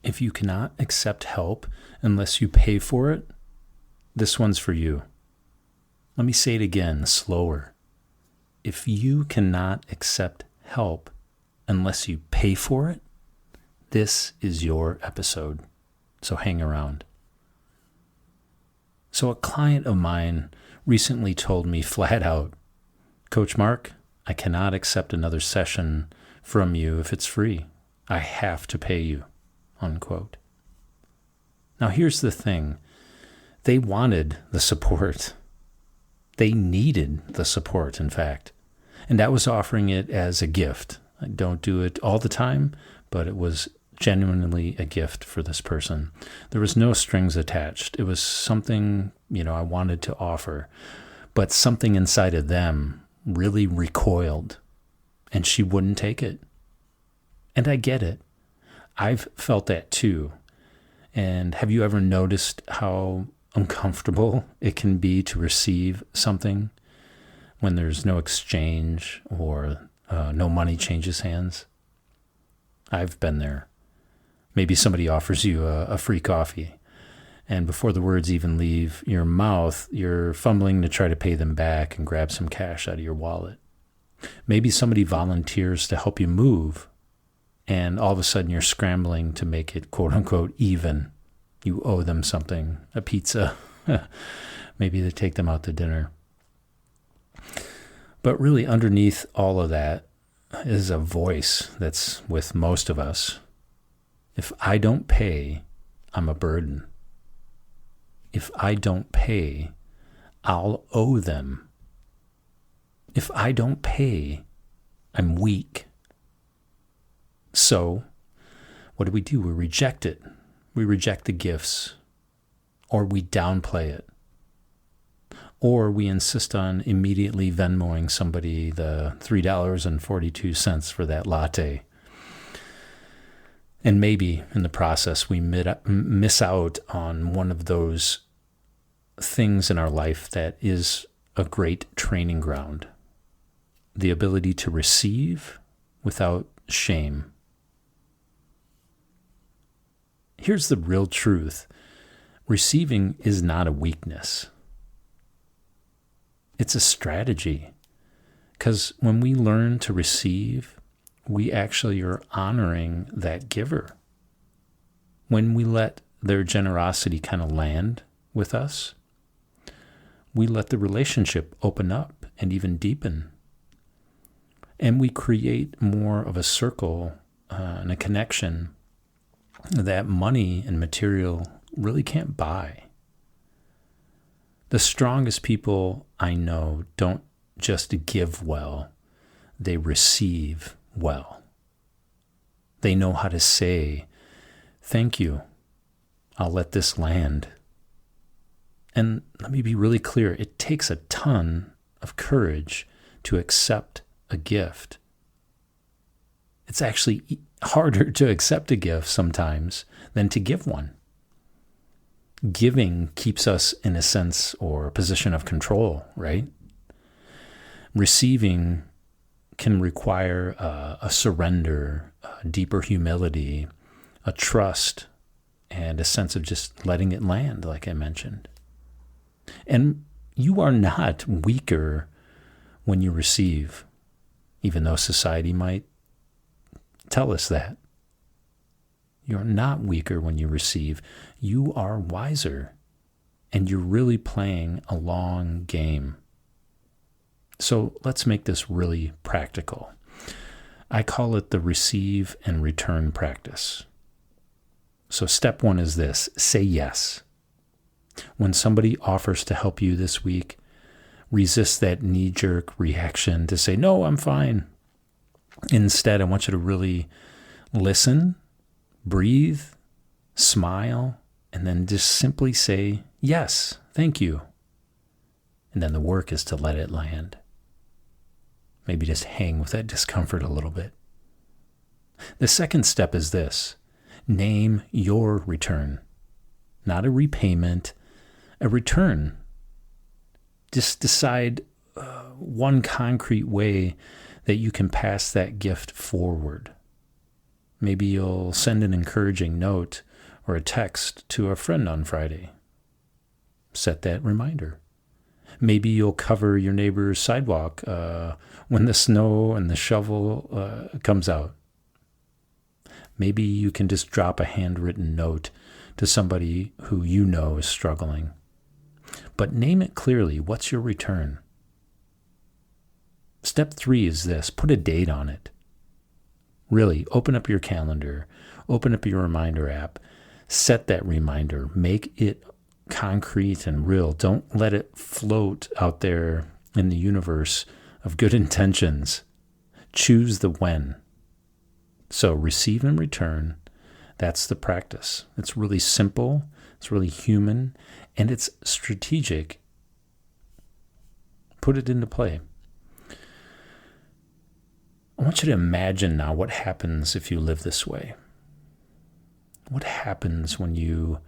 If you cannot accept help unless you pay for it, this one's for you. Let me say it again, slower. If you cannot accept help unless you pay for it, this is your episode. So hang around. So a client of mine recently told me flat out, Coach Mark, I cannot accept another session from you if it's free. I have to pay you, unquote. Now here's the thing. They wanted the support. They needed the support, in fact. And I was offering it as a gift. I don't do it all the time, but it was genuinely a gift for this person. There was no strings attached. It was something, I wanted to offer, but something inside of them really recoiled, and she wouldn't take it. And I get it. I've felt that too. And have you ever noticed how uncomfortable it can be to receive something when there's no exchange or no money changes hands? I've been there. Maybe somebody offers you a free coffee, and before the words even leave your mouth, you're fumbling to try to pay them back and grab some cash out of your wallet. Maybe somebody volunteers to help you move, and all of a sudden you're scrambling to make it quote-unquote even. You owe them something, a pizza. Maybe they take them out to dinner. But really underneath all of that is a voice that's with most of us. If I don't pay, I'm a burden. If I don't pay, I'll owe them. If I don't pay, I'm weak. So, what do? We reject it. We reject the gifts, or we downplay it, or we insist on immediately Venmoing somebody the $3.42 for that latte. And maybe in the process, we miss out on one of those things in our life that is a great training ground. The ability to receive without shame. Here's the real truth. Receiving is not a weakness. It's a strategy. Because when we learn to receive, we actually are honoring that giver. When we let their generosity kind of land with us, we let the relationship open up and even deepen. And we create more of a circle and a connection that money and material really can't buy. The strongest people I know don't just give well, they receive well. They know how to say, thank you, I'll let this land. And let me be really clear, it takes a ton of courage to accept a gift. It's actually harder to accept a gift sometimes than to give one. Giving keeps us in a sense or a position of control, right? Receiving can require a surrender, a deeper humility, a trust, and a sense of just letting it land, like I mentioned. And you are not weaker when you receive, even though society might tell us that. You're not weaker when you receive. You are wiser, and you're really playing a long game. So let's make this really practical. I call it the receive and return practice. So step one is this: say yes. When somebody offers to help you this week, resist that knee-jerk reaction to say, no, I'm fine. Instead, I want you to really listen, breathe, smile, and then just simply say, yes, thank you. And then the work is to let it land. Maybe just hang with that discomfort a little bit. The second step is this: name your return. Not a repayment, a return. Just decide one concrete way that you can pass that gift forward. Maybe you'll send an encouraging note or a text to a friend on Friday. Set that reminder. Maybe you'll cover your neighbor's sidewalk when the snow and the shovel comes out. Maybe you can just drop a handwritten note to somebody who you know is struggling. But name it clearly. What's your return? Step 3 is this. Put a date on it. Really, open up your calendar. Open up your reminder app. Set that reminder. Make it concrete and real. Don't let it float out there in the universe of good intentions. Choose the when. So receive and return. That's the practice. It's really simple. It's really human. And it's strategic. Put it into play. I want you to imagine now what happens if you live this way. What happens when you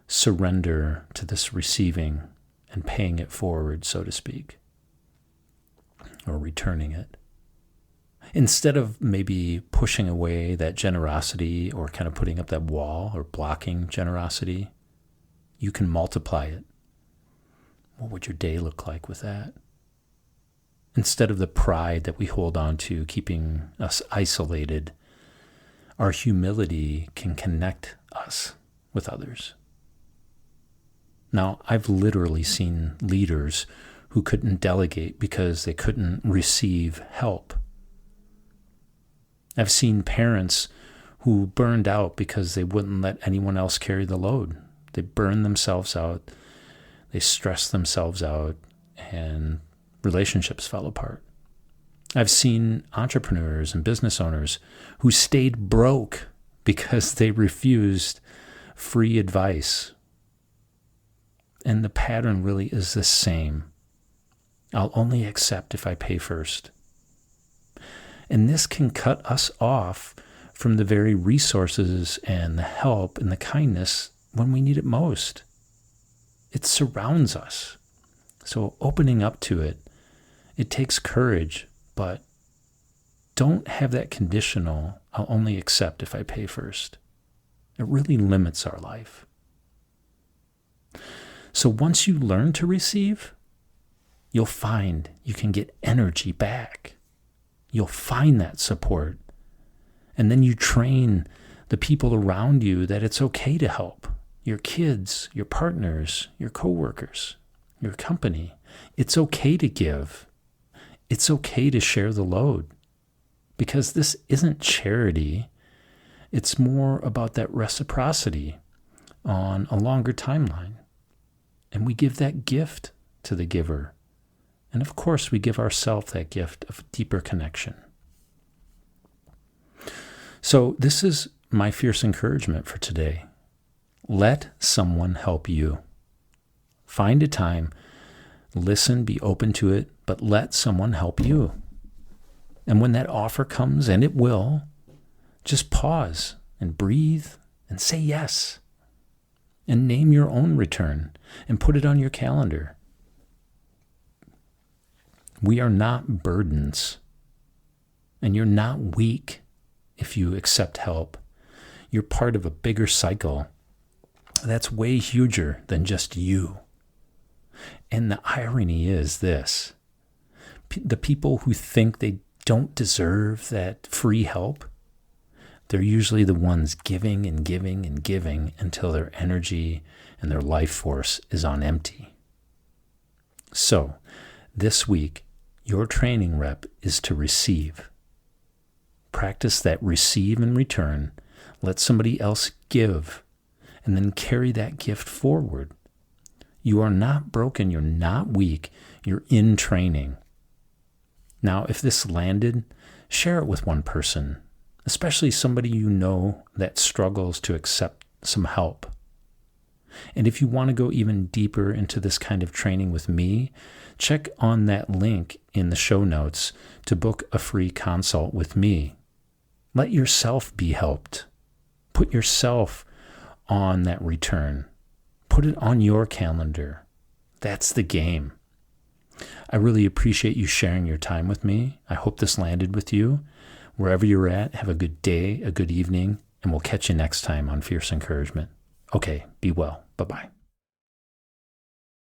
surrender to this receiving and paying it forward, so to speak, or returning it? Instead of maybe pushing away that generosity or kind of putting up that wall or blocking generosity, you can multiply it. What would your day look like with that? Instead of the pride that we hold on to, keeping us isolated, our humility can connect us with others. Now, I've literally seen leaders who couldn't delegate because they couldn't receive help. I've seen parents who burned out because they wouldn't let anyone else carry the load. They burned themselves out, they stressed themselves out, and relationships fell apart. I've seen entrepreneurs and business owners who stayed broke because they refused free advice. And the pattern really is the same. I'll only accept if I pay first. And this can cut us off from the very resources and the help and the kindness when we need it most. It surrounds us. So opening up to it, it takes courage, but don't have that conditional, I'll only accept if I pay first. It really limits our life. So once you learn to receive, you'll find you can get energy back. You'll find that support. And then you train the people around you that it's okay to help. Your kids, your partners, your coworkers, your company. It's okay to give. It's okay to share the load. Because this isn't charity. It's more about that reciprocity on a longer timeline. And we give that gift to the giver. And of course, we give ourselves that gift of deeper connection. So this is my fierce encouragement for today. Let someone help you. Find a time, listen, be open to it, but let someone help you. And when that offer comes, and it will, just pause and breathe and say yes. And name your own return and put it on your calendar. We are not burdens, and you're not weak if you accept help. You're part of a bigger cycle that's way huger than just you. And the irony is this. The people who think they don't deserve that free help, they're usually the ones giving and giving and giving until their energy and their life force is on empty. So, this week, your training rep is to receive. Practice that receive and return. Let somebody else give, and then carry that gift forward. You are not broken. You're not weak. You're in training. Now, if this landed, share it with one person, especially somebody you know that struggles to accept some help. And if you want to go even deeper into this kind of training with me, check on that link in the show notes to book a free consult with me. Let yourself be helped. Put yourself on that return. Put it on your calendar. That's the game. I really appreciate you sharing your time with me. I hope this landed with you. Wherever you're at, have a good day, a good evening, and we'll catch you next time on Fierce Encouragement. Okay, be well. Bye-bye.